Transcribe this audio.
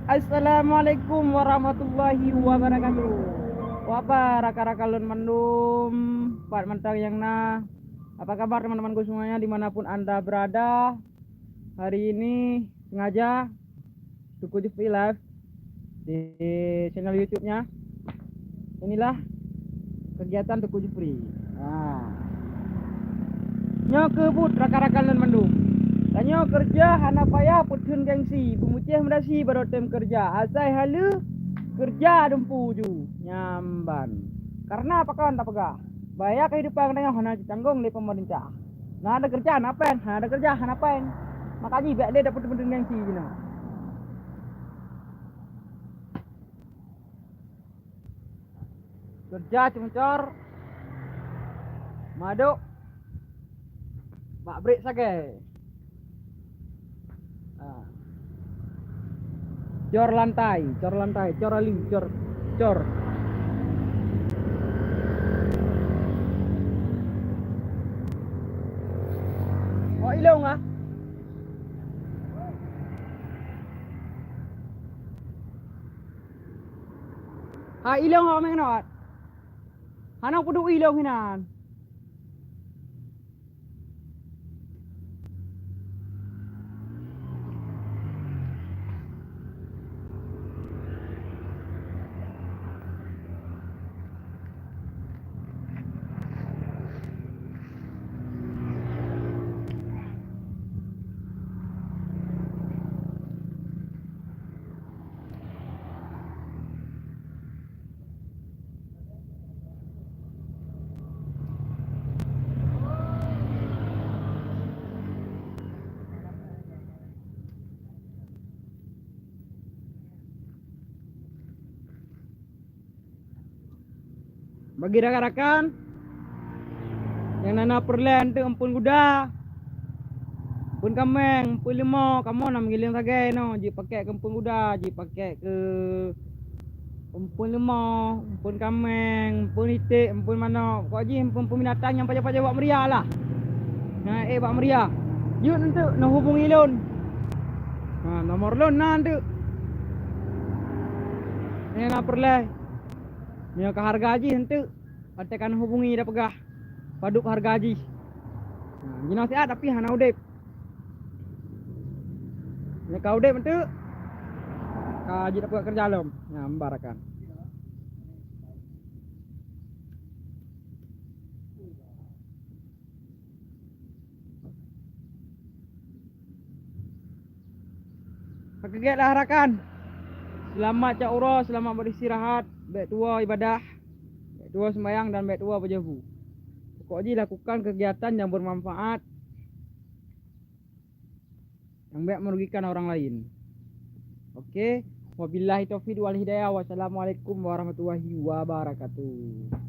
Assalamualaikum warahmatullahi wabarakatuh. Wapa raka-raka lun mandum, Pak Mentang yang apa kabar teman-temanku semuanya dimanapun anda berada. Hari ini sengaja Tuku Jufri live di channel YouTube-nya. Inilah kegiatan Tuku Jufri. Nyo kebut raka-raka-lun mandum. Tanyo kerja hana payah putun gengsi, bumuceh mendasi baru tem kerja. Asai halu kerja dempu ju nyamban. Karena apa kawan tak pegah? Bayar kehidupan tengah hana ditanggung oleh pemerintah. Nah ada kerjaan apain? Ada kerjaan apain? Makanya biar dia dapat putun gengsi gini. Kerja cumcor, maduk, bak break sagai. Cor lantai, cor ali, cor. Oh ilong ah. Ha ilong ha mengenot. Hanang pudu ilong hinan. Bagi rakan-rakan yang nana perlen tu ampun kuda, ampun kameng, ampun limo, kamu nak mengiling sagai no, ji pakai ke ampun kuda, ji pakai ke ampun limo, ampun kameng, ampun itik, ampun mana, kau ji ampun binatang yang pajak-pajak buat meriah lah. Nah, buat meriah. Yuk nanti nak hubungi lon. Nomor lon nanti. Ni nak perlen. Ni ke harga haji nanti. Katakan hubungi dah pegah. Paduk harga haji. Gina sihat tapi hana udip. Ni kau udip nanti. Kau haji tak buat kerja lom. Mbarakan. Kegiat lah rakan. Selamat cak urus, selamat beristirahat. Baik tua ibadah. Baik tua sembahyang dan baik tua berjabu. Pokoknya lakukan kegiatan yang bermanfaat, yang baik merugikan orang lain. Oke, wabillahi taufiq wal hidayah. Wassalamualaikum warahmatullahi wabarakatuh.